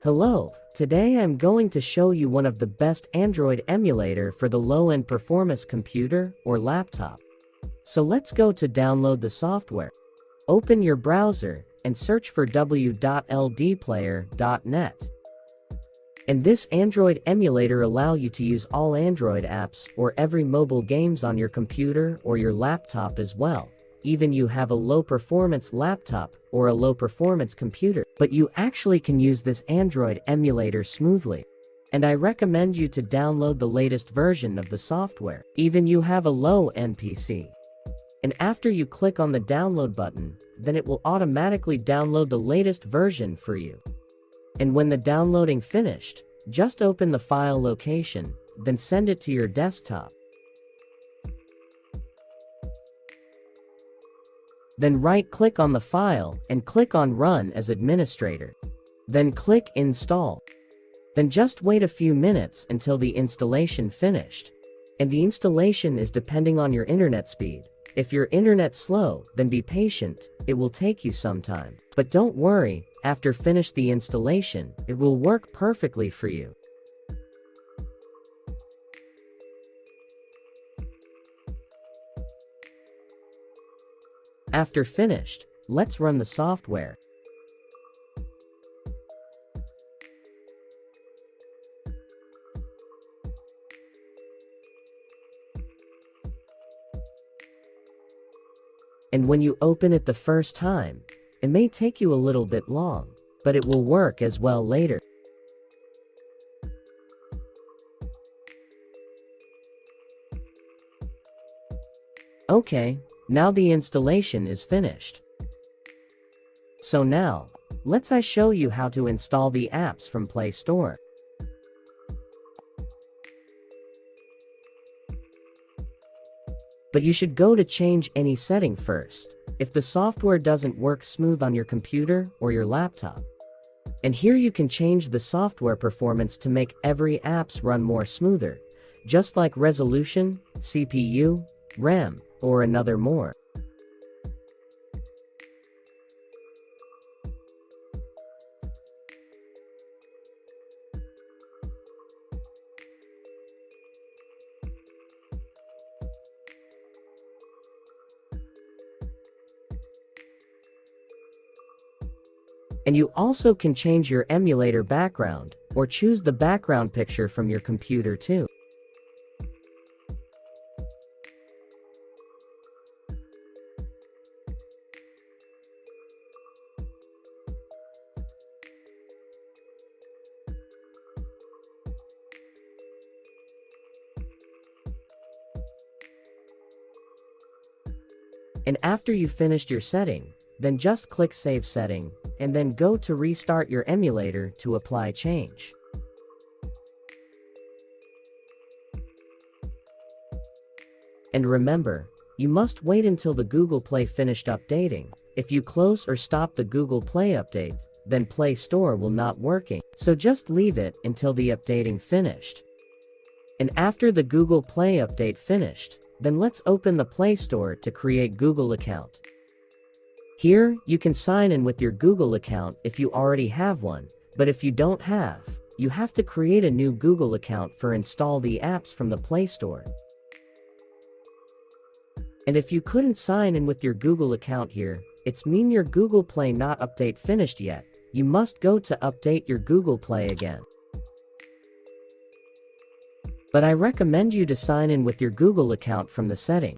Hello, today I'm going to show you one of the best Android emulator for the low-end performance computer or laptop. So let's go to download the software. Open your browser and search for w.ldplayer.net. And this Android emulator allow you to use all Android apps or every mobile games on your computer or your laptop as well. Even you have a low-performance laptop or a low-performance computer, but you actually can use this Android emulator smoothly. And I recommend you to download the latest version of the software, even you have a low-end PC. And after you click on the download button, then it will automatically download the latest version for you. And when the downloading finished, just open the file location, then send it to your desktop. Then right-click on the file and click on Run as Administrator. Then click Install. Then just wait a few minutes until the installation finished. And the installation is depending on your internet speed. If your internet's slow, then be patient, it will take you some time. But don't worry, after finish the installation, it will work perfectly for you. After finished, let's run the software. And when you open it the first time, it may take you a little bit long, but it will work as well later. Okay, now the installation is finished. So now, let's show you how to install the apps from Play Store. But you should go to change any setting first, if the software doesn't work smooth on your computer or your laptop. And here you can change the software performance to make every apps run more smoother, just like resolution, CPU, RAM, or another more. And you also can change your emulator background, or choose the background picture from your computer too. And after you finished your setting, then just click Save Setting, and then go to restart your emulator to apply change. And remember, you must wait until the Google Play finished updating. If you close or stop the Google Play update, then Play Store will not working. So just leave it until the updating finished. And after the Google Play update finished, then let's open the Play Store to create Google account. Here, you can sign in with your Google account if you already have one, but if you don't have, you have to create a new Google account for install the apps from the Play Store. And if you couldn't sign in with your Google account here, it's mean your Google Play not update finished yet. You must go to update your Google Play again. But I recommend you to sign in with your Google account from the setting.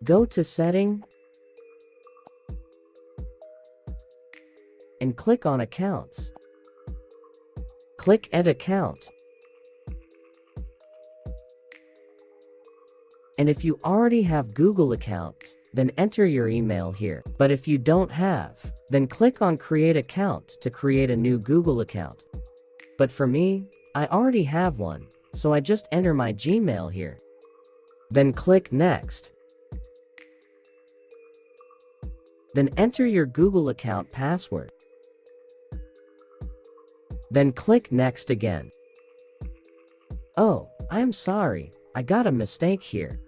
Go to Setting, and click on Accounts. Click Add Account. And if you already have Google account, then enter your email here. But if you don't have, then click on Create Account to create a new Google account. But for me, I already have one, so I just enter my Gmail here. Then click Next. Then enter your Google account password. Then click Next again. Oh, I'm sorry, I got a mistake here.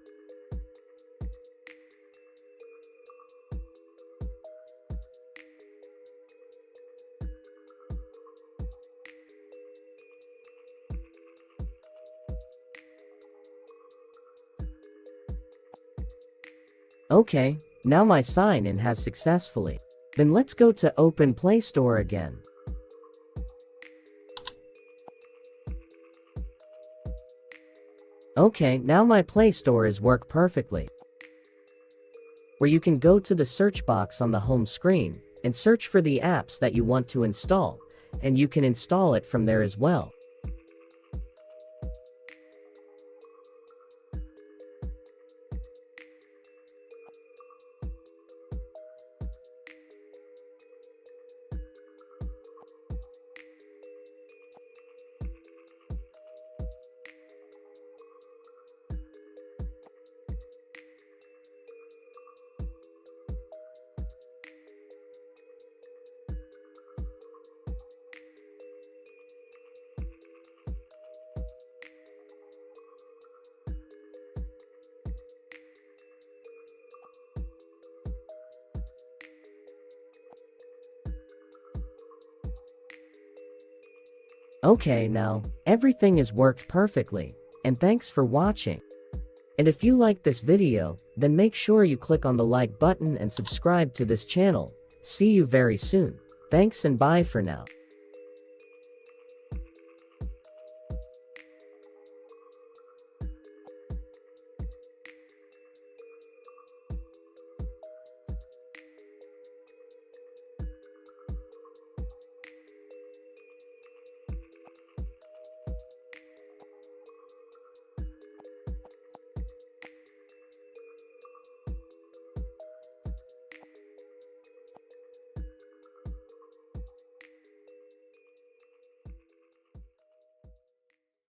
Okay, now my sign-in has successfully. Then let's go to Open Play Store again. Okay, now my Play Store is work perfectly. Where you can go to the search box on the home screen and search for the apps that you want to install, and you can install it from there as well. Okay, now, everything has worked perfectly, and thanks for watching. And if you like this video, then make sure you click on the like button and subscribe to this channel. See you very soon. Thanks and bye for now.